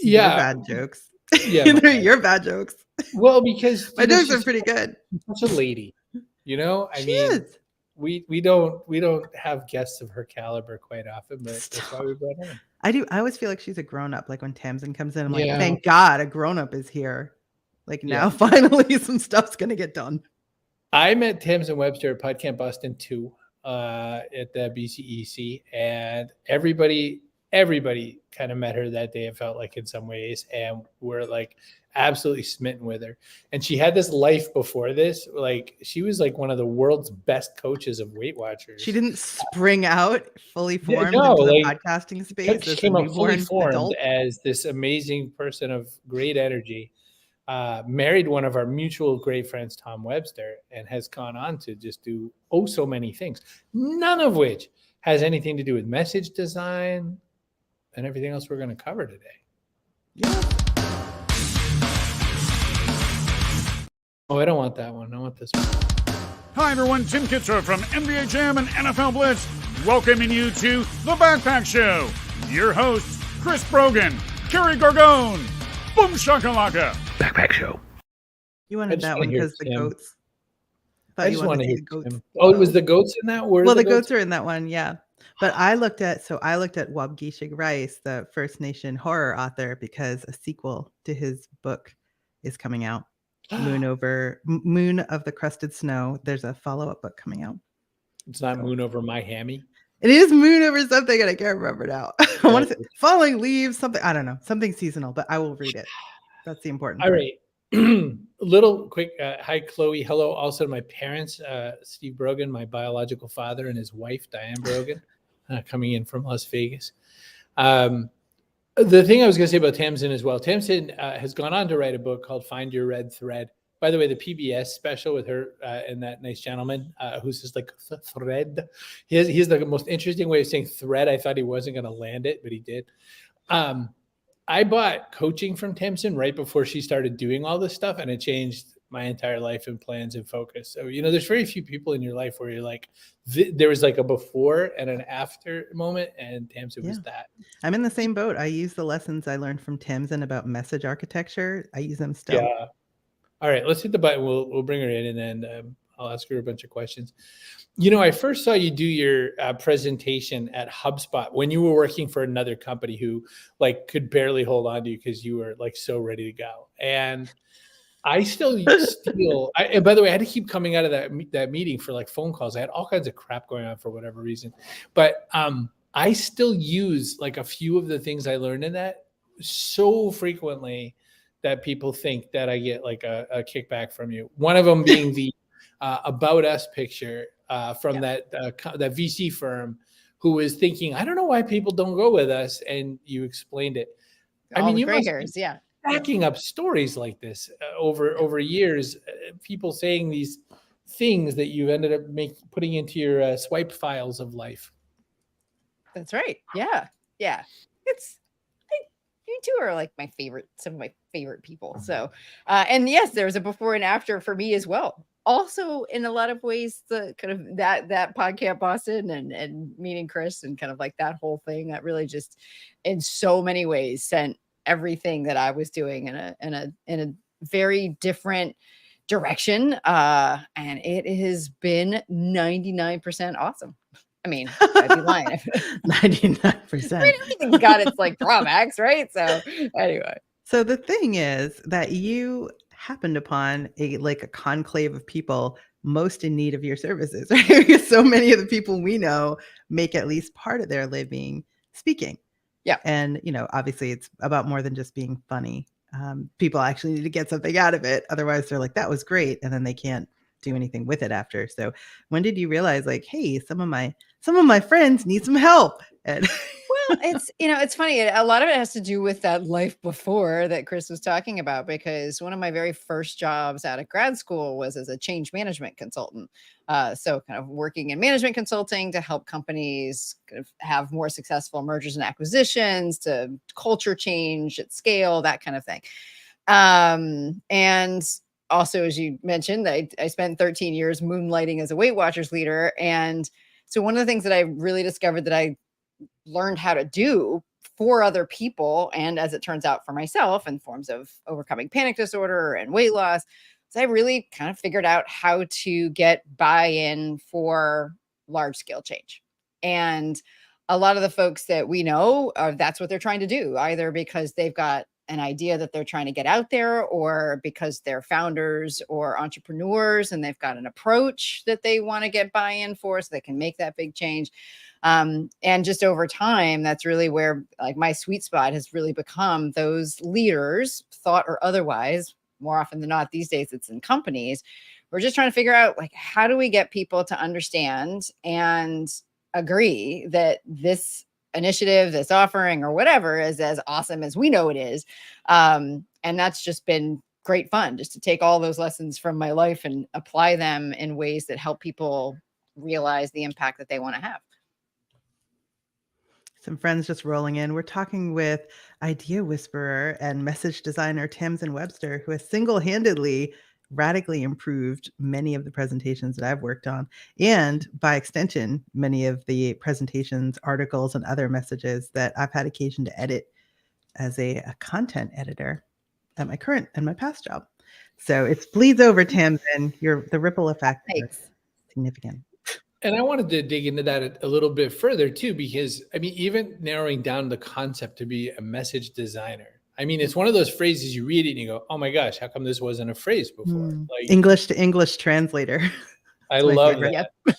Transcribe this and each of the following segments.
Your Yeah. bad jokes. Yeah. My bad. Your bad jokes. Well, because My jokes are pretty good. she's such a lady. I She mean, is. we don't have guests of her caliber quite often, but that's why Stop. we brought her in. I do. I always feel like she's a grown up. Like when Tamsen comes in, I'm like, Yeah. thank God a grown up is here. Like now, Yeah. finally, some stuff's gonna get done. I met Tamsen Webster at PodCamp Boston 2 at the BCEC, and everybody kind of met her that day. It felt like in some ways, and we're like absolutely smitten with her. And she had this life before this. Like she was like one of the world's best coaches of Weight Watchers. She didn't spring out fully Yeah, formed no, into the like podcasting space she as a came up fully newborn formed adult. as this amazing person of great energy. Married one of our mutual great friends, Tom Webster, and has gone on to just do so many things, none of which has anything to do with message design and everything else we're going to cover today. Yeah. Oh, I don't want that one. I want this one. Hi, everyone. Tim Kitzrow from NBA Jam and NFL Blitz, welcoming you to The Backpack Show. Your hosts, Chris Brogan, Kerry Gargone, Boom Shakalaka. Backpack Show. You wanted that one because the goats. I just want to hear the goats. Oh, it was the goats in that? Well, the goats are in that one, yeah. But I looked at Wabgishig Rice, the First Nation horror author, because a sequel to his book is coming out. Moon of the Crusted Snow. There's a follow-up book coming out. It's not Moon Over My Hammy. It is Moon Over something, and I can't remember now. I want to say Falling Leaves, something. I don't know, something seasonal, but I will read it. That's the important part. All right. Little quick. Hi, Chloe. Hello. Also to my parents, Steve Brogan, my biological father, and his wife, Diane Brogan, coming in from Las Vegas. The thing I was going to say about Tamsen as well, Tamsen has gone on to write a book called Find Your Red Thread. By the way, the PBS special with her and that nice gentleman who's just like thread. He has the most interesting way of saying thread. I thought he wasn't going to land it, but he did. I bought coaching from Tamsen right before she started doing all this stuff, and it changed my entire life and plans and focus. So, there's very few people in your life where you're like, there was like a before and an after moment, and Tamsen was that. I'm in the same boat. I use the lessons I learned from Tamsen about message architecture. I use them still. Yeah. All right, let's hit the button. We'll bring her in, and then I'll ask her a bunch of questions. I first saw you do your presentation at HubSpot when you were working for another company who like could barely hold on to you because you were like so ready to go. And I and by the way, I had to keep coming out of that meeting for like phone calls. I had all kinds of crap going on for whatever reason. But I still use like a few of the things I learned in that so frequently that people think that I get like a kickback from you. One of them being the About Us picture from that VC firm who was thinking, I don't know why people don't go with us. And you explained it. You must be backing up stories like this over years, people saying these things that you ended up putting into your swipe files of life. That's right. Yeah. You two are like some of my favorite people. So, and yes, there's a before and after for me as well. Also, in a lot of ways, the kind of that PodCamp Boston and meeting Chris and kind of like that whole thing that really just, in so many ways, sent everything that I was doing in a very different direction. And it has been 99% awesome. I mean, I'd be lying. 99%. Everything's got its like drawbacks, right? So anyway. So the thing is that you happened upon a conclave of people most in need of your services, right? Because so many of the people we know make at least part of their living speaking. Yeah. And, obviously it's about more than just being funny. People actually need to get something out of it. Otherwise they're like, that was great. And then they can't do anything with it after. So when did you realize like, hey, some of my friends need some help? And well, it's funny. A lot of it has to do with that life before that Chris was talking about, because one of my very first jobs out of grad school was as a change management consultant. So kind of working in management consulting to help companies kind of have more successful mergers and acquisitions, to culture change at scale, that kind of thing. And also, as you mentioned, I spent 13 years moonlighting as a Weight Watchers leader. And so one of the things that I really discovered that I learned how to do for other people, and as it turns out for myself, in forms of overcoming panic disorder and weight loss, so I really kind of figured out how to get buy-in for large scale change. And a lot of the folks that we know, that's what they're trying to do, either because they've got an idea that they're trying to get out there, or because they're founders or entrepreneurs and they've got an approach that they want to get buy-in for so they can make that big change. And just over time, that's really where like my sweet spot has really become those leaders, thought or otherwise. More often than not these days, it's in companies. We're just trying to figure out, like, how do we get people to understand and agree that this initiative, this offering or whatever is as awesome as we know it is. And that's just been great fun, just to take all those lessons from my life and apply them in ways that help people realize the impact that they want to have. Some friends just rolling in. We're talking with idea whisperer and message designer Tamsen Webster, who has single-handedly radically improved many of the presentations that I've worked on, and by extension, many of the presentations, articles, and other messages that I've had occasion to edit as a content editor at my current and my past job. So it bleeds over, Tamsen. The ripple effect is significant. And I wanted to dig into that a little bit further too, because I mean, even narrowing down the concept to be a message designer, I mean, it's one of those phrases you read it and you go, oh my gosh, how come this wasn't a phrase before? Like English to English translator. I love that. Yep.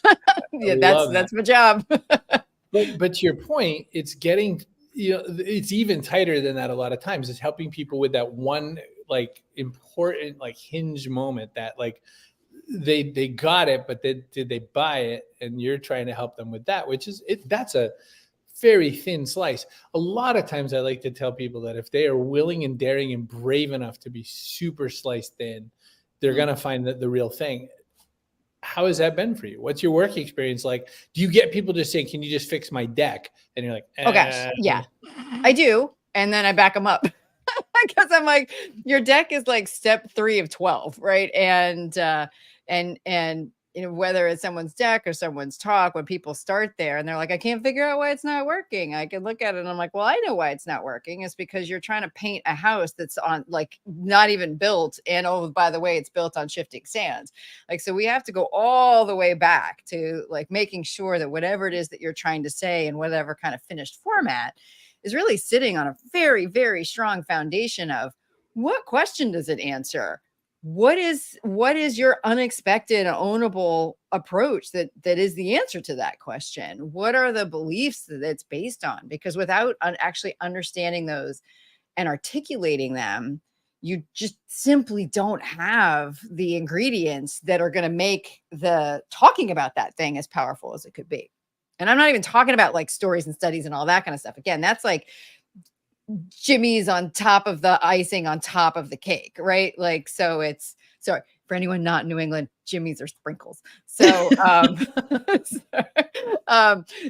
Yeah, that's my job. but to your point, it's getting, it's even tighter than that a lot of times. It's helping people with that one like important like hinge moment that like they got it, but did they buy it? And you're trying to help them with that, which is that's a very thin slice. A lot of times I like to tell people that if they are willing and daring and brave enough to be super sliced thin, they're going to find the real thing. How has that been for you? What's your work experience like? Do you get people just saying, can you just fix my deck? And you're like, oh gosh, yeah, I do. And then I back them up because I'm like, your deck is like step 3 of 12, right? And whether it's someone's deck or someone's talk, when people start there and they're like, I can't figure out why it's not working. I can look at it and I'm like, well, I know why it's not working. It's because you're trying to paint a house that's on like not even built. And oh, by the way, it's built on shifting sands. Like, so we have to go all the way back to like making sure that whatever it is that you're trying to say in whatever kind of finished format is really sitting on a very, very strong foundation of what question does it answer? What is your unexpected, ownable approach that is the answer to that question? What are the beliefs that it's based on? Because without actually understanding those and articulating them, you just simply don't have the ingredients that are going to make the talking about that thing as powerful as it could be. And I'm not even talking about like stories and studies and all that kind of stuff. Again, that's like Jimmy's on top of the icing on top of the cake, right? Like, so it's, sorry for anyone not in New England, Jimmy's are sprinkles. So,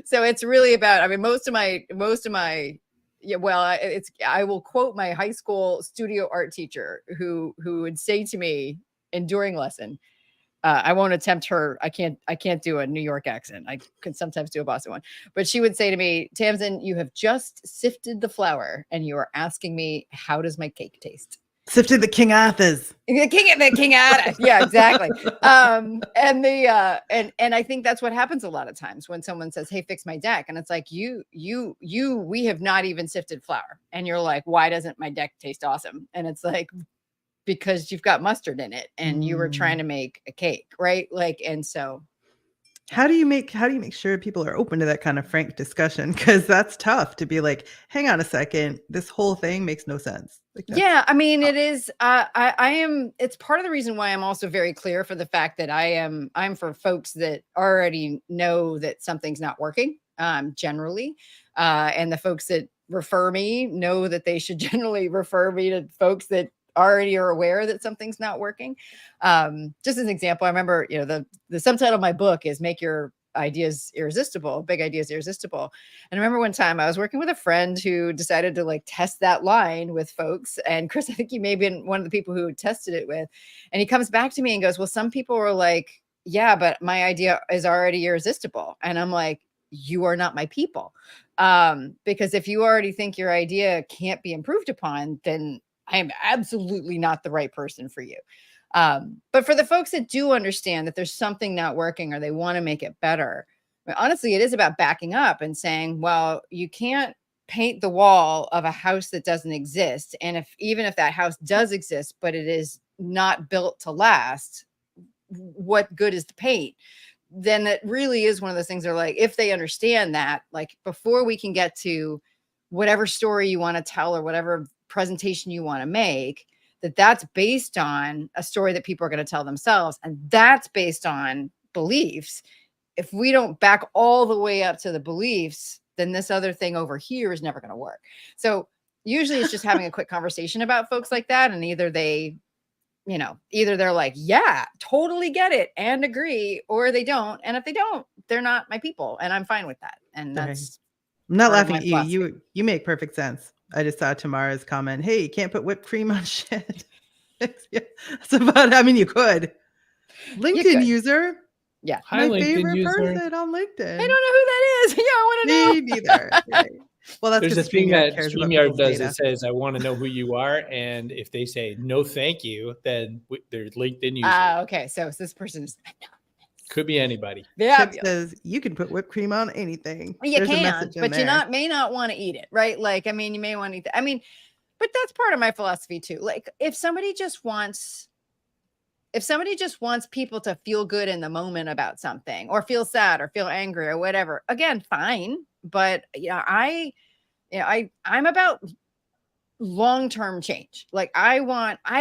so it's really about, I mean, most of my, yeah, well, I will quote my high school studio art teacher who would say to me during lesson, I won't attempt her. I can't do a New York accent. I can sometimes do a Boston one, but she would say to me, Tamsen, you have just sifted the flour and you are asking me, how does my cake taste? Sifted the King Arthur's. The King Arthur. Yeah, exactly. And I think that's what happens a lot of times when someone says, hey, fix my deck. And it's like, we have not even sifted flour. And you're like, why doesn't my deck taste awesome? And it's like, because you've got mustard in it and you were trying to make a cake, right? Like, and so how do you make sure people are open to that kind of frank discussion? Because that's tough to be like, hang on a second, this whole thing makes no sense. Like, yeah, I mean, it is. I am. It's part of the reason why I'm also very clear for the fact that I'm for folks that already know that something's not working. Generally, and the folks that refer me know that they should generally refer me to folks that already are aware that something's not working. Just as an example, I remember, the subtitle of my book is Make Your Ideas Irresistible, Big Ideas Irresistible. And I remember one time I was working with a friend who decided to like test that line with folks. And Chris, I think you may have been one of the people who tested it with. And he comes back to me and goes, well, some people were like, yeah, but my idea is already irresistible. And I'm like, you are not my people. Because if you already think your idea can't be improved upon, then I am absolutely not the right person for you. But for the folks that do understand that there's something not working or they want to make it better, I mean, honestly, it is about backing up and saying, well, you can't paint the wall of a house that doesn't exist. And even if that house does exist, but it is not built to last, what good is the paint? Then it really is one of those things that are like, if they understand that, like before we can get to whatever story you want to tell or whatever presentation you want to make, that's based on a story that people are going to tell themselves. And that's based on beliefs. If we don't back all the way up to the beliefs, then this other thing over here is never going to work. So usually it's just having a quick conversation about folks like that. And either they're like, yeah, totally get it and agree, or they don't. And if they don't, they're not my people. And I'm fine with that. And that's, I'm not part of laughing my at you. philosophy. You make perfect sense. I just saw Tamara's comment. Hey, you can't put whipped cream on shit. Yeah, that's about, I mean, you could. LinkedIn user. Yeah. My LinkedIn favorite user. person on LinkedIn. I don't know who that is. Yeah, I want to know. Me neither. Right. Well, that's There's a because thing StreamYard that cares about StreamYard people's does. data. It says, I want to know who you are. And if they say, no, thank you, then their LinkedIn user. Okay. So this person is. Could be anybody. Yeah. Chip says you can put whipped cream on anything. You There's a can, message in but there. you may not want to eat it, right? Like, I mean, you may want to eat that. I mean, but that's part of my philosophy too. Like, if somebody just wants people to feel good in the moment about something, or feel sad, or feel angry, or whatever, again, fine. But I'm about long-term change. Like, I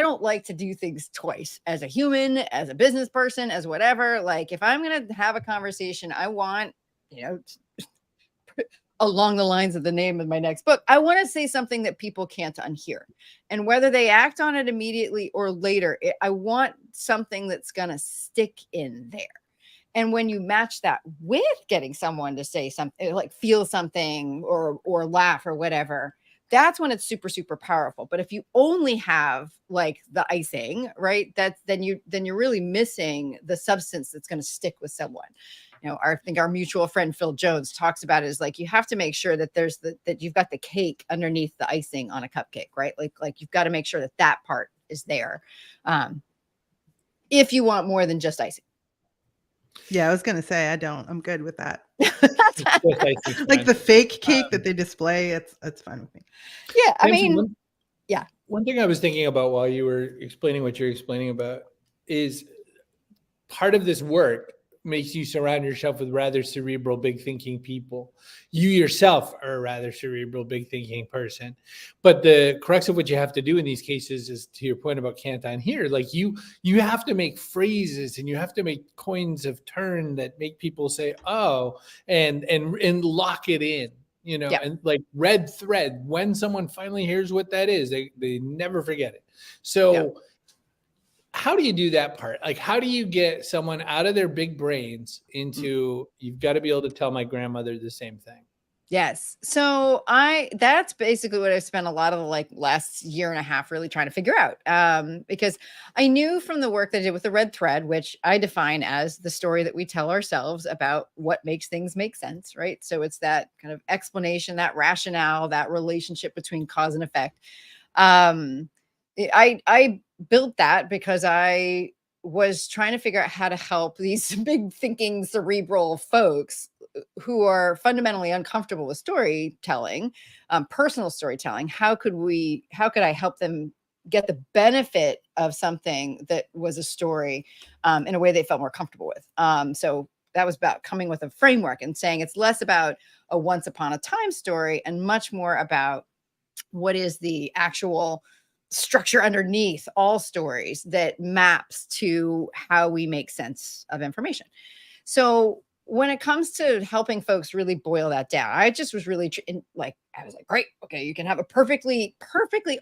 don't like to do things twice as a human, as a business person, as whatever. Like, if I'm going to have a conversation, I want, along the lines of the name of my next book, I want to say something that people can't unhear. And whether they act on it immediately or later, I want something that's going to stick in there. And when you match that with getting someone to say something, like feel something or laugh or whatever, that's when it's super, super powerful. But if you only have like the icing, right, then you're really missing the substance that's going to stick with someone. I think our mutual friend Phil Jones talks about it as like, you have to make sure that that you've got the cake underneath the icing on a cupcake, right? Like you've got to make sure that part is there. If you want more than just icing. Yeah, I was gonna say I'm good with that. Like the fake cake that they display, it's fine with me. Yeah, I mean, yeah. One thing I was thinking about while you were explaining what you're explaining about is part of this work makes you surround yourself with rather cerebral, big thinking people. You yourself are a rather cerebral, big thinking person. But the crux of what you have to do in these cases is, to your point about can't unhear, like you have to make phrases and you have to make coins of turn that make people say, oh, and lock it in. And like red thread, when someone finally hears what that is, they never forget it. So how do you do that part? Like, how do you get someone out of their big brains into, you've got to be able to tell my grandmother the same thing? Yes. So that's basically what I've spent a lot of the last year and a half really trying to figure out. Because I knew from the work that I did with the red thread, which I define as the story that we tell ourselves about what makes things make sense, right? So it's that kind of explanation, that rationale, that relationship between cause and effect. I built that because I was trying to figure out how to help these big thinking cerebral folks who are fundamentally uncomfortable with storytelling, personal storytelling. How could I help them get the benefit of something that was a story in a way they felt more comfortable with? So that was about coming with a framework and saying it's less about a once upon a time story and much more about what is the actual structure underneath all stories that maps to how we make sense of information. So when it comes to helping folks really boil that down, I just was really I was like, great. Okay. You can have a perfectly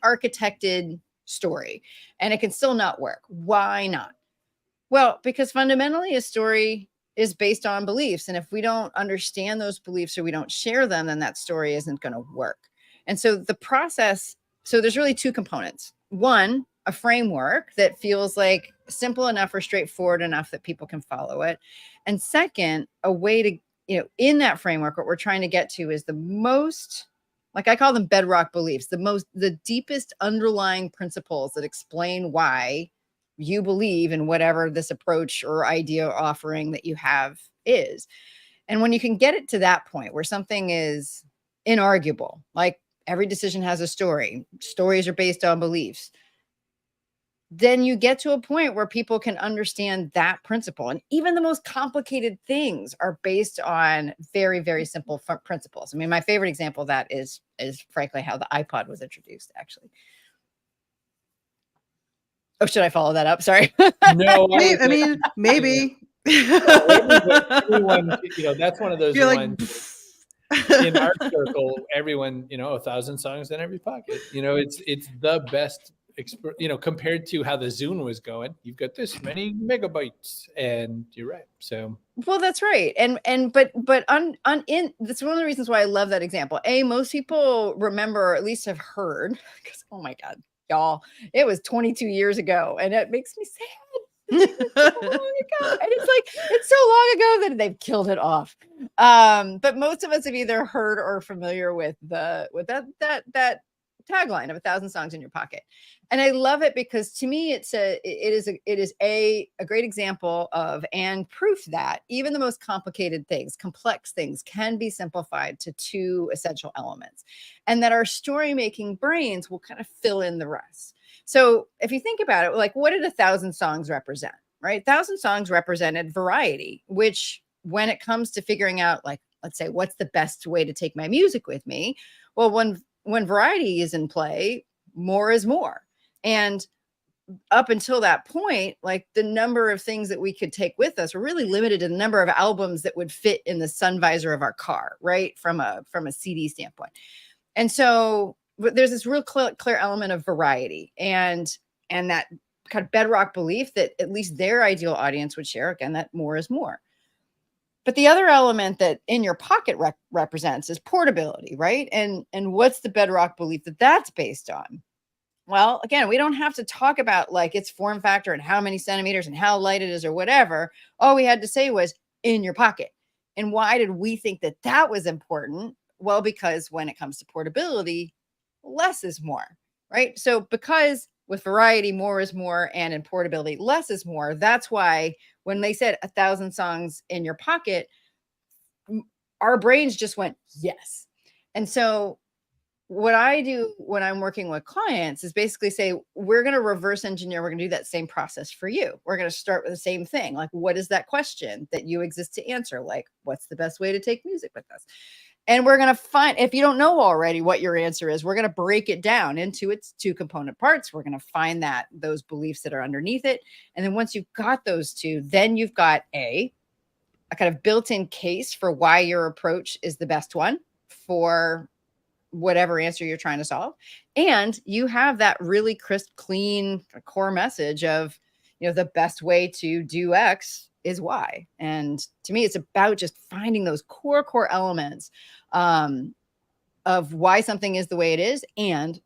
architected story and it can still not work. Why not? Well, because fundamentally a story is based on beliefs. And if we don't understand those beliefs or we don't share them, then that story isn't going to work. And so there's really two components. One, a framework that feels like simple enough or straightforward enough that people can follow it. And second, a way in that framework, what we're trying to get to is the most, like I call them bedrock beliefs, the deepest underlying principles that explain why you believe in whatever this approach or idea or offering that you have is. And when you can get it to that point where something is inarguable, like every decision has a story, stories are based on beliefs, then you get to a point where people can understand that principle. And even the most complicated things are based on very, very simple principles. I mean, my favorite example of that is frankly how the iPod was introduced, actually. Oh, should I follow that up? Sorry. No, I mean, maybe. Everyone, that's one of those You're ones in our circle. Everyone, 1,000 songs in every pocket. It's the best. Compared to how the Zune was going, you've got this many megabytes, and you're right. So, well, that's right, but that's one of the reasons why I love that example. Most people remember, or at least have heard, because oh my God, y'all, it was 22 years ago, and it makes me sad. So long ago. And it's so long ago that they've killed it off. But most of us have either heard or familiar with that tagline of 1,000 songs in your pocket. And I love it because to me, it is a great example of, and proof that even the most complicated things, complex things, can be simplified to two essential elements, and that our story making brains will kind of fill in the rest. So if you think about it, like, what did 1,000 songs represent, right? 1,000 songs represented variety, which when it comes to figuring out, like, let's say, what's the best way to take my music with me? Well, when variety is in play, more is more. And up until that point, like, the number of things that we could take with us were really limited to the number of albums that would fit in the sun visor of our car, right? From a CD standpoint. And so there's this real clear element of variety and that kind of bedrock belief that at least their ideal audience would share, again, that more is more. But the other element that in your pocket represents is portability, right? And what's the bedrock belief that that's based on? Well, again, we don't have to talk about like its form factor and how many centimeters and how light it is or whatever. All we had to say was in your pocket. And why did we think that that was important? Well, because when it comes to portability, less is more, right? So because with variety, more is more, and in portability, less is more. That's why when they said 1,000 songs in your pocket, our brains just went, yes. And so what I do when I'm working with clients is basically say, we're going to reverse engineer. We're going to do that same process for you. We're going to start with the same thing. Like, what is that question that you exist to answer? Like, what's the best way to take music with us? And we're going to find, if you don't know already what your answer is, we're going to break it down into its two component parts. We're going to find those beliefs that are underneath it. And then once you've got those two, then you've got a kind of built-in case for why your approach is the best one for whatever answer you're trying to solve. And you have that really crisp, clean core message of, the best way to do X is Y. And to me, it's about just finding those core elements of why something is the way it is and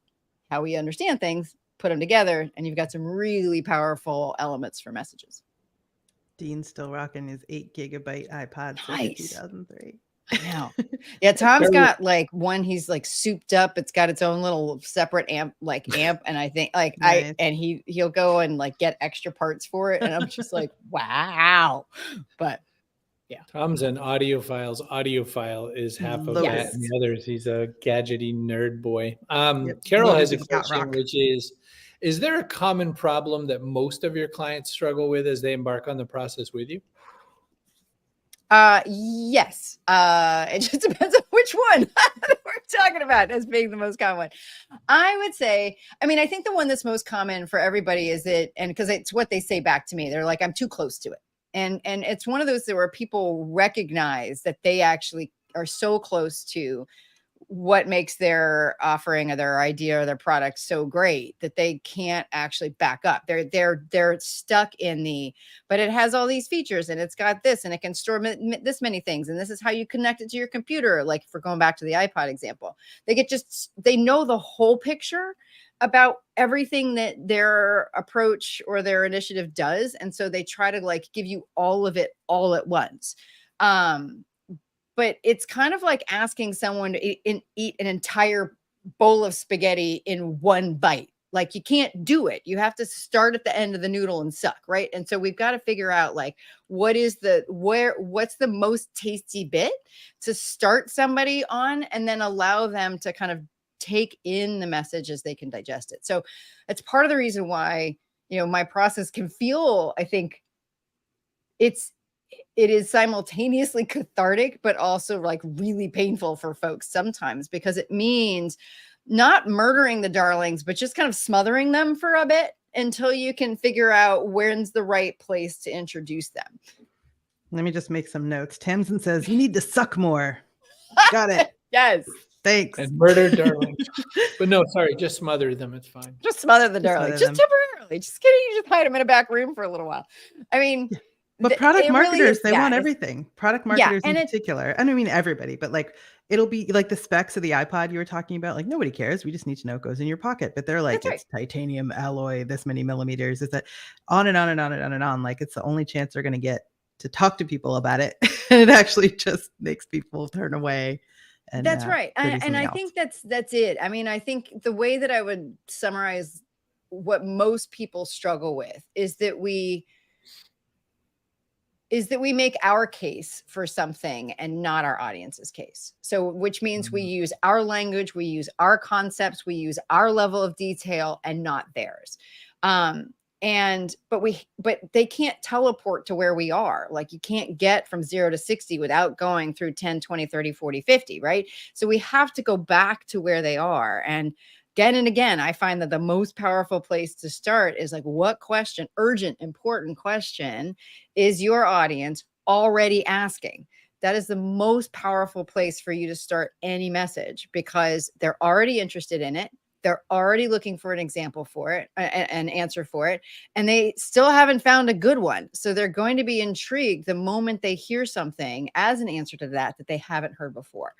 how we understand things, put them together, and you've got some really powerful elements for messages. Dean's still rocking his 8 gigabyte iPod since 2003. I know. Yeah, Tom's got like one, he's like souped up. It's got its own little separate amp. And I think nice. He'll go and like get extra parts for it. And I'm just like, wow. But yeah. Tom's an audiophile's audiophile is half of that, and the others, he's a gadgety nerd boy. Carol has a question, which is there a common problem that most of your clients struggle with as they embark on the process with you? Yes. It just depends on which one we're talking about as being the most common one. I would say, I think the one that's most common for everybody is that, and because it's what they say back to me, they're like, I'm too close to it. And it's one of those where people recognize that they actually are so close to what makes their offering or their idea or their product so great that they can't actually back up. They're stuck in but it has all these features and it's got this and it can store this many things. And this is how you connect it to your computer. Like if we're going back to the iPod example, they know the whole picture about everything that their approach or their initiative does. And so they try to like give you all of it all at once. but it's kind of like asking someone to eat an entire bowl of spaghetti in one bite. Like, you can't do it. You have to start at the end of the noodle and suck, right? And so we've got to figure out, like, what's the most tasty bit to start somebody on, and then allow them to kind of take in the message as they can digest it. So it's part of the reason why, my process can feel, I think it is simultaneously cathartic, but also like really painful for folks sometimes, because it means not murdering the darlings, but just kind of smothering them for a bit until you can figure out when's the right place to introduce them. Let me just make some notes. Tamsen says, you need to suck more. Got it. Yes. Thanks. And murder darlings. But no, sorry, just smother them. It's fine. Just smother the darlings. Just temporarily. Just kidding. You just hide them in a back room for a little while. I mean, but product marketers, they want everything. Product marketers in particular. I don't mean everybody, but like, it'll be like the specs of the iPod you were talking about. Like, nobody cares. We just need to know it goes in your pocket. But they're like, it's titanium alloy, this many millimeters. Is that on and on and on and on and on. Like, it's the only chance they're going to get to talk to people about it. And it actually just makes people turn away. And, that's right. And I think that's it. I mean, I think the way that I would summarize what most people struggle with is that we make our case for something and not our audience's case. So, which means we use our language, we use our concepts, we use our level of detail and not theirs. But they can't teleport to where we are. Like, you can't get from 0 to 60 without going through 10, 20, 30, 40, 50, right? So we have to go back to where they are. And again, I find that the most powerful place to start is like, what question, urgent, important question is your audience already asking? That is the most powerful place for you to start any message, because they're already interested in it. They're already looking for an example for it, an answer for it, and they still haven't found a good one. So they're going to be intrigued the moment they hear something as an answer to that they haven't heard before.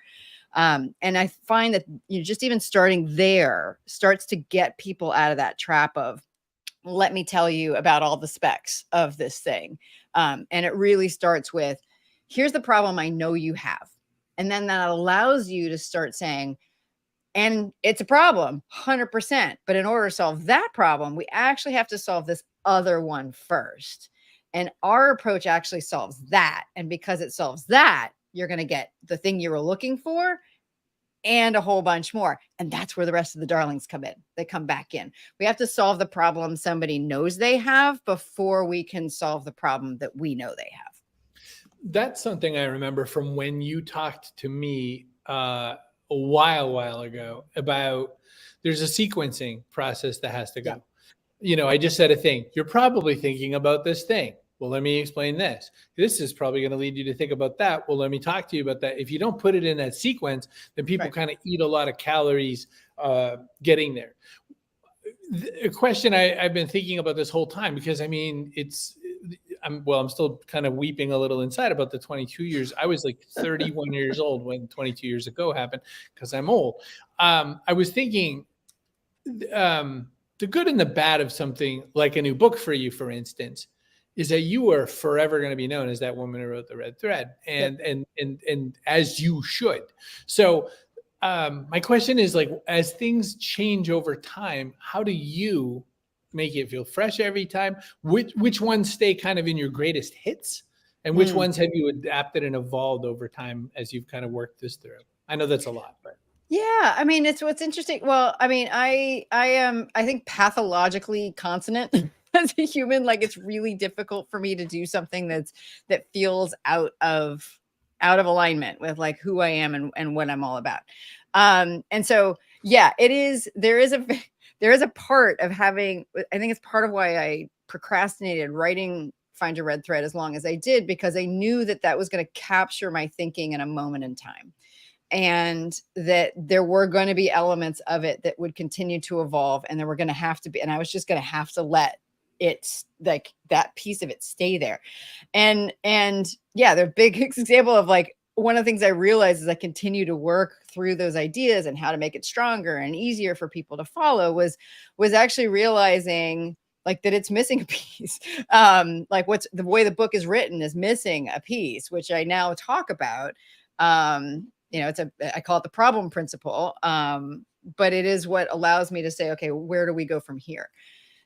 And I find that just even starting there starts to get people out of that trap of, let me tell you about all the specs of this thing. And it really starts with, here's the problem I know you have. And then that allows you to start saying, and it's a problem, 100%. But in order to solve that problem, we actually have to solve this other one first. And our approach actually solves that. And because it solves that, you're going to get the thing you were looking for and a whole bunch more. And that's where the rest of the darlings come in. They come back in. We have to solve the problem somebody knows they have before we can solve the problem that we know they have. That's something I remember from when you talked to me a while ago about there's a sequencing process that has to go. Yeah. I just said a thing. You're probably thinking about this thing. Well, let me explain this. This is probably going to lead you to think about that. Well, let me talk to you about that. If you don't put it in that sequence, then people kind of eat a lot of calories getting there. A question I've been thinking about this whole time, because I mean, I'm still kind of weeping a little inside about the 22 years. I was like 31 years old when 22 years ago happened, because I'm old. I was thinking the good and the bad of something like a new book for you, for instance, is that you are forever going to be known as that woman who wrote the red thread, and as you should. So my question is, like, as things change over time, how do you make it feel fresh every time? Which ones stay kind of in your greatest hits, and which ones have you adapted and evolved over time as you've kind of worked this through? I know that's a lot, but yeah, I mean, what's interesting. Well, I mean, I am, I think, pathologically consonant as a human. Like, it's really difficult for me to do something that feels out of alignment with like who I am and what I'm all about. And so, yeah, there is a part of having, I think it's part of why I procrastinated writing Find Your Red Thread as long as I did, because I knew that was going to capture my thinking in a moment in time. And that there were going to be elements of it that would continue to evolve, and there were going to have to be, and I was just going to have to let it, like, that piece of it stay there. And yeah, the big example of, like, one of the things I realized as I continue to work through those ideas and how to make it stronger and easier for people to follow was actually realizing, like, that it's missing a piece. Like, the way the book is written is missing a piece, which I now talk about. I call it the problem principle. But it is what allows me to say, okay, where do we go from here?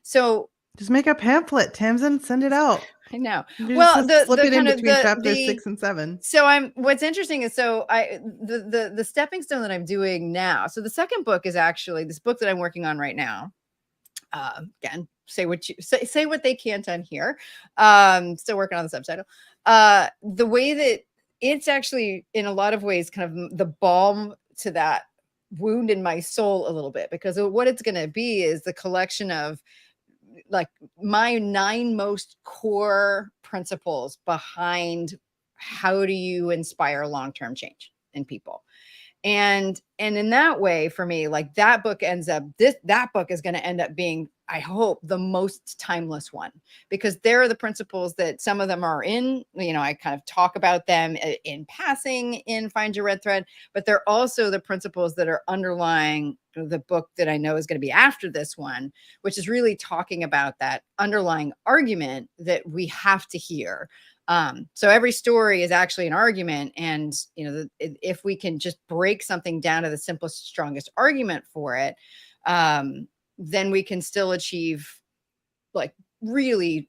So just make a pamphlet, Tamsen, send it out. I know. You Well, just slip the it in kind of between the chapters 6 and 7. So what's interesting is the stepping stone that I'm doing now. So the second book is actually this book that I'm working on right now. Again, say what they can't on here. Still working on the subtitle. The way that it's actually in a lot of ways kind of the balm to that wound in my soul a little bit, because what it's going to be is the collection of like my 9 most core principles behind how do you inspire long-term change in people. And in that way, for me, like that book that book is going to end up being, I hope, the most timeless one, because there are the principles that some of them are in, I kind of talk about them in passing in Find Your Red Thread, but they're also the principles that are underlying the book that I know is going to be after this one, which is really talking about that underlying argument that we have to hear. So every story is actually an argument. And, if we can just break something down to the simplest, strongest argument for it, then we can still achieve like really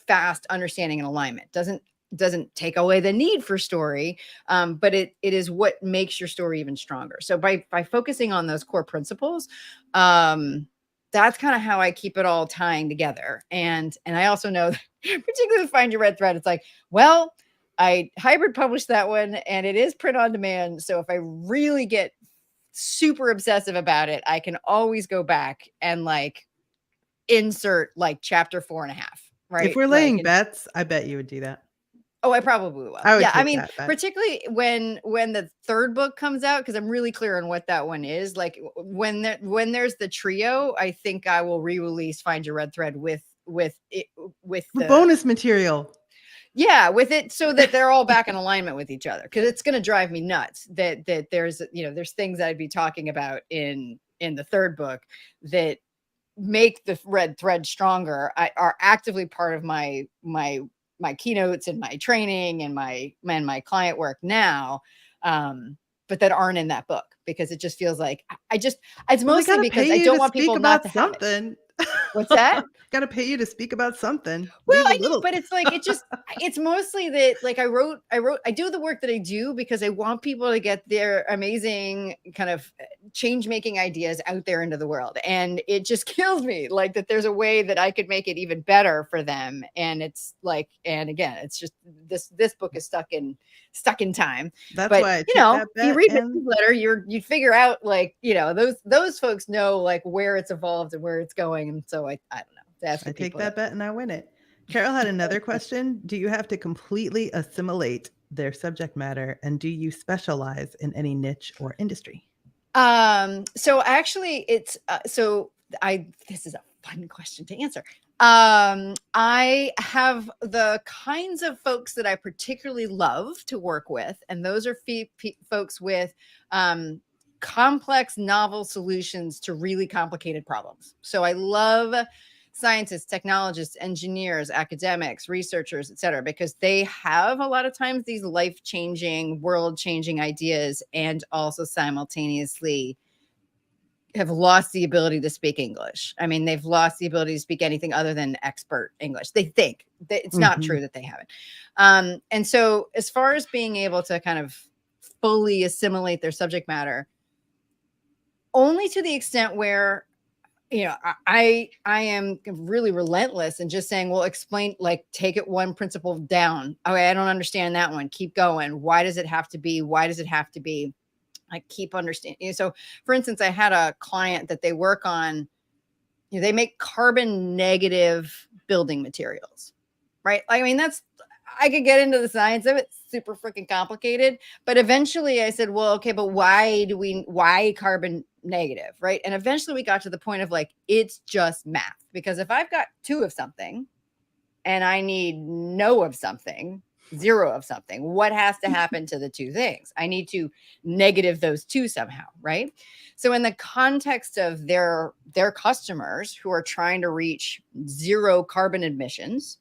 fast understanding and alignment. Doesn't take away the need for story, but it is what makes your story even stronger. So by focusing on those core principles, that's kind of how I keep it all tying together. And I also know that, particularly with Find Your Red Thread, it's like, well, I hybrid published that one and it is print on demand. So if I really get super obsessive about it, I can always go back and like insert like chapter 4.5. Right. If we're laying bets, I bet you would do that. Oh, I probably will. I mean, particularly when the third book comes out, because I'm really clear on what that one is. Like when there's the trio, I think I will re-release Find Your Red Thread with the bonus material. Yeah, with it, so that they're all back in alignment with each other, because it's going to drive me nuts that there's things that I'd be talking about in the third book that make the red thread stronger. Are actively part of my keynotes and my training and my client work now, but that aren't in that book, because it just feels like it's mostly because I don't want people not to have it. What's that? Got to pay you to speak about something. Well, I know, but it's like, it's mostly that, like, I do the work that I do because I want people to get their amazing kind of change-making ideas out there into the world. And it just kills me, like, that there's a way that I could make it even better for them. And it's like, and again, it's just this book is stuck in time. That's but why if you read my newsletter, you figure out, like, those folks know like where it's evolved and where it's going. And so I don't know. I take that bet and I win it. Carol had another question. Do you have to completely assimilate their subject matter, and do you specialize in any niche or industry? So actually it's this is a fun question to answer. I have the kinds of folks that I particularly love to work with, and those are folks with complex, novel solutions to really complicated problems. So I love scientists, technologists, engineers, academics, researchers, et cetera, because they have a lot of times these life-changing, world-changing ideas, and also simultaneously have lost the ability to speak English. I mean, they've lost the ability to speak anything other than expert English. They think that it's not true that they haven't. And so as far as being able to kind of fully assimilate their subject matter, only to the extent where I am really relentless and just saying, well, explain, like, take it one principle down. Okay, I don't understand that one. Keep going. Why does it have to be? Why does it have to be? I keep understanding. So, for instance, I had a client that they work on, they make carbon negative building materials, right? I mean, I could get into the science of it, super freaking complicated. But eventually I said, well, okay, but why carbon negative, right? And eventually we got to the point of, like, it's just math. Because if I've got 2 of something and I need no of something, 0 of something, what has to happen to the 2 things? I need to negative those 2 somehow, right? So in the context of their customers who are trying to reach 0 carbon emissions,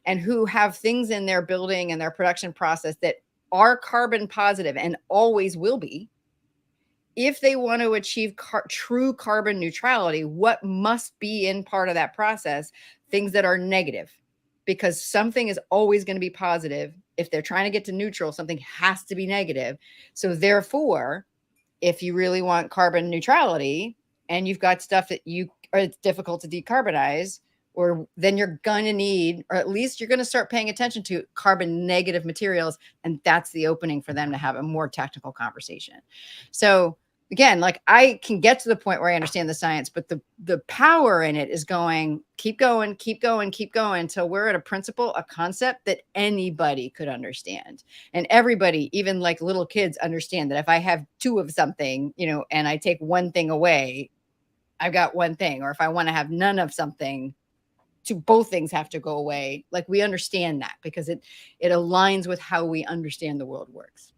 and who have things in their building and their production process that are carbon positive and always will be, if they want to achieve true carbon neutrality, what must be in part of that process? Things that are negative, because something is always going to be positive. If they're trying to get to neutral, something has to be negative. So therefore, if you really want carbon neutrality and you've got stuff that it's difficult to decarbonize, or then you're going to need, or at least you're going to start paying attention to carbon negative materials. And that's the opening for them to have a more technical conversation. So again, like, I can get to the point where I understand the science, but the power in it is keep going until we're at a principle, a concept that anybody could understand. And everybody, even like little kids, understand that if I have 2 of something, and I take one thing away, I've got one thing. Or if I want to have none of something, both things have to go away. Like, we understand that because it aligns with how we understand the world works.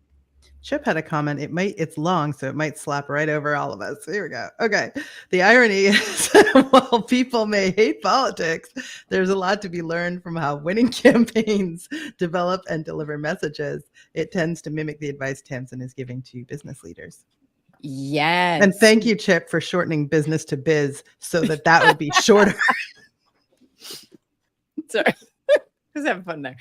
Chip had a comment. It's long, so it might slap right over all of us. Here we go. Okay. The irony is, while people may hate politics, there's a lot to be learned from how winning campaigns develop and deliver messages. It tends to mimic the advice Tamsen is giving to business leaders. Yes. And thank you, Chip, for shortening business to biz so that would be shorter. Sorry. I was having fun there.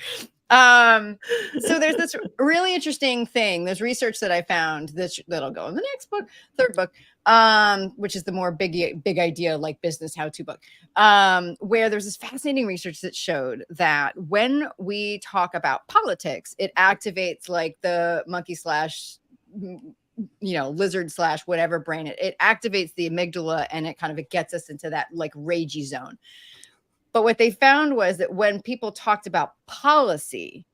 So there's this really interesting thing. There's research that I found that'll go in the next book, third book, which is the more big idea, like business how-to book, where there's this fascinating research that showed that when we talk about politics, it activates like the monkey / lizard / whatever brain. It activates the amygdala, and it gets us into that like ragey zone. But what they found was that when people talked about policy,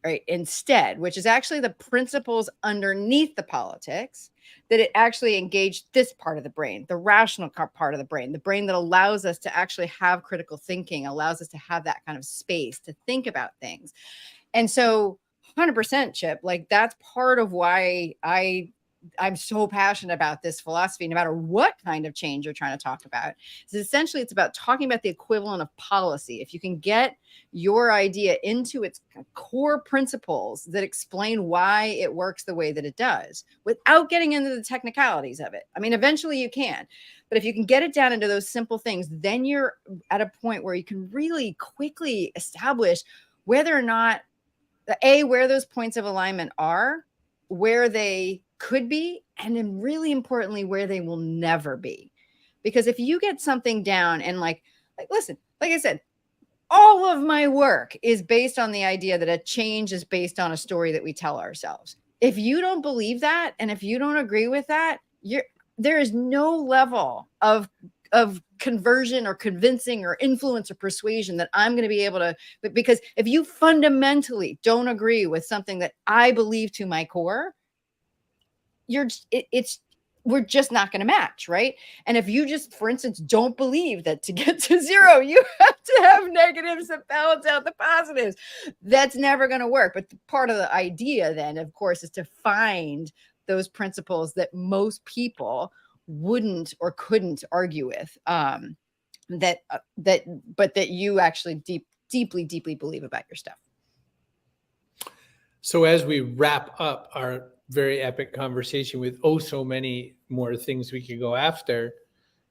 right, instead, which is actually the principles underneath the politics, that it actually engaged this part of the brain, the rational part of the brain that allows us to actually have critical thinking, allows us to have that kind of space to think about things. And so 100%, Chip, like, that's part of why I'm so passionate about this philosophy, no matter what kind of change you're trying to talk about. So essentially, it's about talking about the equivalent of policy. If you can get your idea into its core principles that explain why it works the way that it does, without getting into the technicalities of it. I mean, eventually you can, but if you can get it down into those simple things, then you're at a point where you can really quickly establish whether or not, where those points of alignment are, where they could be, and then really importantly, where they will never be. Because if you get something down and like listen, like I said, all of my work is based on the idea that a change is based on a story that we tell ourselves. If you don't believe that, and if you don't agree with that, there is no level of conversion or convincing or influence or persuasion that I'm going to be able to, because if you fundamentally don't agree with something that I believe to my core, we're just not going to match, right? And if you just, for instance, don't believe that to get to 0, you have to have negatives that balance out the positives, that's never going to work. But part of the idea then, of course, is to find those principles that most people wouldn't or couldn't argue with, but that you actually deeply believe about your stuff. So as we wrap up our very epic conversation with so many more things we could go after,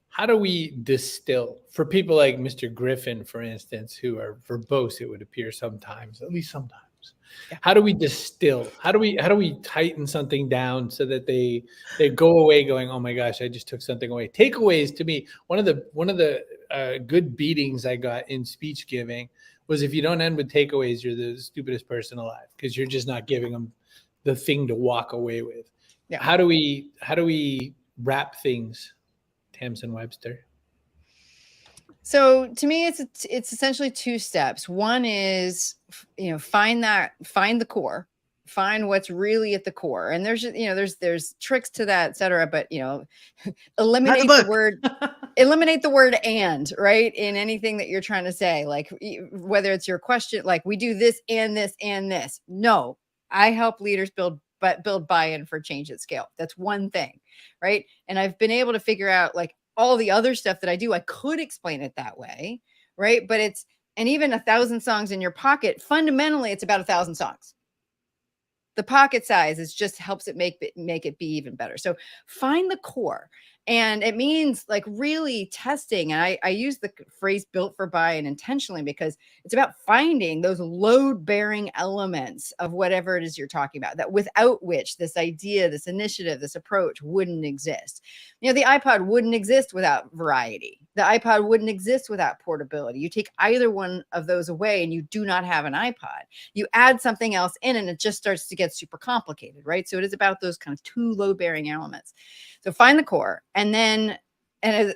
how do we distill for people like Mr. Griffin, for instance, who are verbose, it would appear sometimes, at least sometimes? Yeah. How do we distill? How do we tighten something down so that they go away going, oh my gosh, I just took something away? Takeaways, to me, one of the good beatings I got in speech giving was, if you don't end with takeaways, you're the stupidest person alive, because you're just not giving them the thing to walk away with. Yeah. How do we wrap things, Tamsen Webster? So to me, it's essentially 2 steps. One is, find the core, find what's really at the core. And there's tricks to that, et cetera, but eliminate the word and, right, in anything that you're trying to say, like whether it's your question, like we do this and this and this. No, I help leaders build buy-in for change at scale. That's one thing, right? And I've been able to figure out, like, all the other stuff that I do, I could explain it that way, right? But and even 1,000 songs in your pocket, fundamentally, it's about 1,000 songs. The pocket size is just helps it make it be even better. So find the core. And it means like really testing. And I use the phrase built for buy-in intentionally because it's about finding those load-bearing elements of whatever it is you're talking about, that without which this idea, this initiative, this approach wouldn't exist. You know, the iPod wouldn't exist without variety. The iPod wouldn't exist without portability. You take either one of those away and you do not have an iPod. You add something else in and it just starts to get super complicated, right? So it is about those kind of two load-bearing elements. So find the core, and then I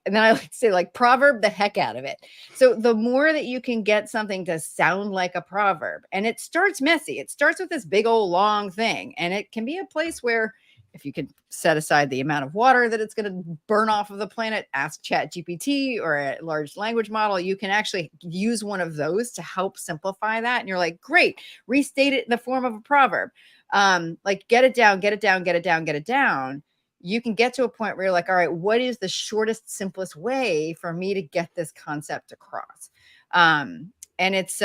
like to say, like, proverb the heck out of it. So the more that you can get something to sound like a proverb, and it starts messy. It starts with this big old long thing, and it can be a place where if you can set aside the amount of water that it's going to burn off of the planet, ask ChatGPT or a large language model, you can actually use one of those to help simplify that. And you're like, great, restate it in the form of a proverb. Like get it down, get it down, get it down, get it down. You can get to a point where you're like, all right, what is the shortest, simplest way for me to get this concept across? And it's,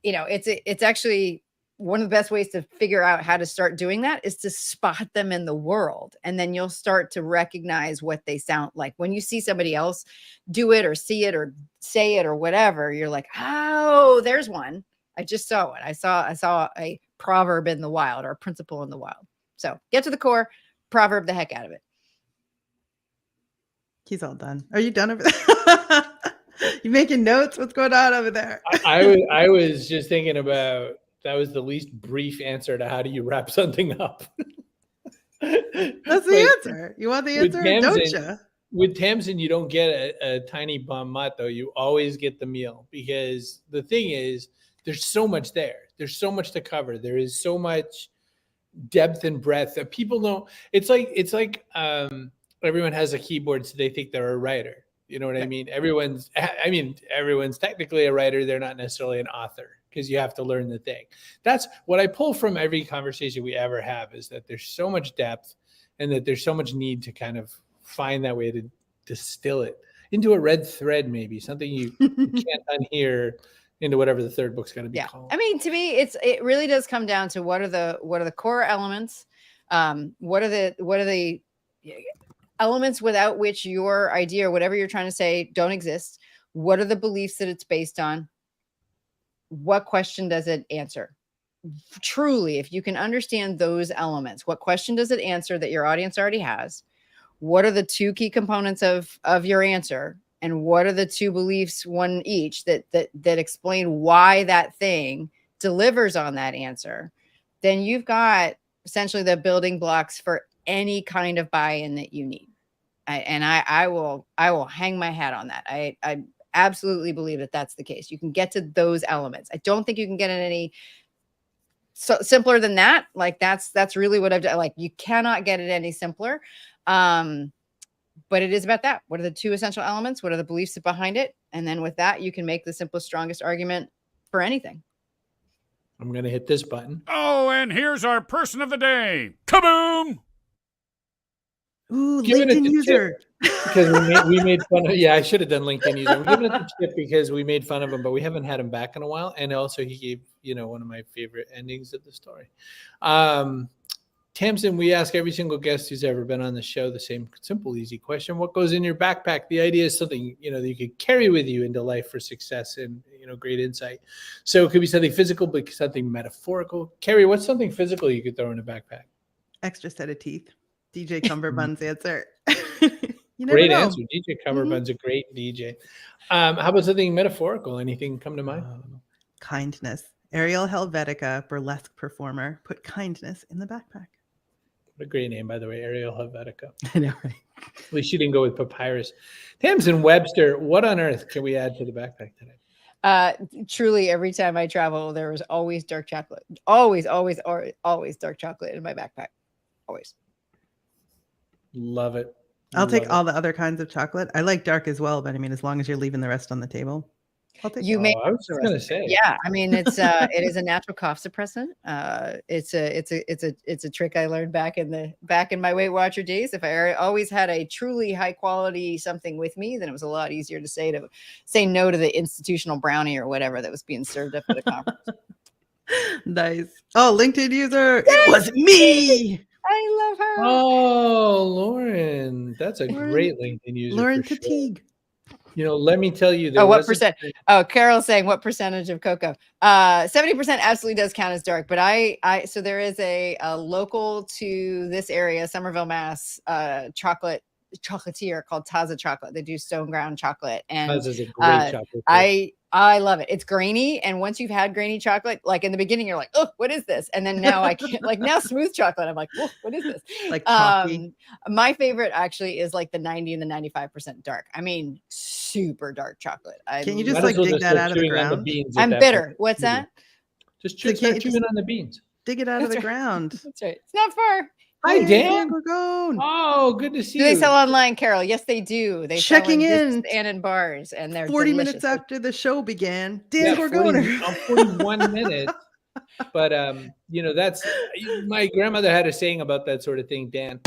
it's actually one of the best ways to figure out how to start doing that is to spot them in the world. And then you'll start to recognize what they sound like. When you see somebody else do it or see it or say it or whatever, you're like, oh, there's one. I just saw it. I saw a proverb in the wild or a principle in the wild. So get to the core, proverb the heck out of it. He's all done. Are you done over there? You making notes? What's going on over there? I was just thinking about, that was the least brief answer to how do you wrap something up. That's the answer. You want the answer, don't you? With Tamsen, you don't get a tiny bon mot, though. You always get the meal, because the thing is, there's so much there. There's so much to cover. There is so much depth and breadth that people don't. It's like everyone has a keyboard, so they think they're a writer. You know what I mean? Everyone's technically a writer. They're not necessarily an author, because you have to learn the thing. That's what I pull from every conversation we ever have, is that there's so much depth and that there's so much need to kind of find that way to distill it into a red thread, maybe something you can't unhear into whatever the third book's going to be called. I mean, to me, it really does come down to what are the core elements? What are the elements without which your idea or whatever you're trying to say don't exist? What are the beliefs that it's based on? What question does it answer? Truly, if you can understand those elements, what question does it answer that your audience already has? What are the two key components of your answer? And what are the two beliefs, one each, that explain why that thing delivers on that answer? Then you've got essentially the building blocks for any kind of buy-in that you need. I will hang my hat on that. I absolutely believe that that's the case. You can get to those elements. I don't think you can get in any simpler than that. Like that's really what I've done. Like you cannot get it any simpler. But it is about that. What are the two essential elements? What are the beliefs behind it? And then with that, you can make the simplest, strongest argument for anything. I'm going to hit this button. Oh, and here's our person of the day. Kaboom! Ooh, LinkedIn user. Because we made fun of, I should have done LinkedIn user. We're giving it the tip because we made fun of him, but we haven't had him back in a while. And also he gave, one of my favorite endings of the story. Tamsen, we ask every single guest who's ever been on the show the same simple, easy question. What goes in your backpack? The idea is something, that you could carry with you into life for success and, great insight. So it could be something physical, but something metaphorical. Kerry, what's something physical you could throw in a backpack? Extra set of teeth. DJ Cumberbund's answer. Great answer. DJ Cumberbund's a great DJ. How about something metaphorical? Anything come to mind? Kindness. Ariel Helvetica, burlesque performer, put kindness in the backpack. What a great name, by the way, Ariel Helvetica. I know, right? At least she didn't go with papyrus. Tamsen Webster, what on earth can we add to the backpack today? Truly, every time I travel, there was always dark chocolate. Always dark chocolate in my backpack. Always. Love it. I'll take all the other kinds of chocolate. I like dark as well, but I mean, as long as you're leaving the rest on the table. I was just gonna say. Yeah, I mean, it's it is a natural cough suppressant. It's a trick I learned back in my Weight Watcher days. If I always had a truly high quality something with me, then it was a lot easier to say no to the institutional brownie or whatever that was being served up at a conference. Nice. Oh, LinkedIn user. It was me. I love her. Oh, Lauren, that's a Lauren- great LinkedIn user Lauren for sure. Teague. You know, let me tell you, there Oh, what was a percent? time- Oh, Carol's saying what percentage of cocoa? 70% absolutely does count as dark, but so there is a local to this area, Somerville, Mass, chocolatier called Taza Chocolate. They do stone ground chocolate, and Taz is a great chocolate. I love it. It's grainy, and once you've had grainy chocolate, like in the beginning, you're like, oh, what is this? And then now I can't. Like now, smooth chocolate, I'm like, oh, what is this? Like coffee. My favorite actually is like the 90 and the 95% dark. I mean, super dark chocolate. Can you Might just as like well dig just that start out of the chewing on ground? beans at I'm that bitter. point. What's that? Just So start can't you chewing just- on the beans. Dig it out of That's the right. ground. That's right. It's not far. Hi, Hey, Dan. Gorgone. Oh, good to see Do you. they sell online, Carol? Yes, they do. They Checking sell in discs and in bars, and they're 40 delicious. minutes after the show began. Yeah, Dan 40 Gorgoner. 41 minutes. But you know, that's my grandmother had a saying about that sort of thing, Dan.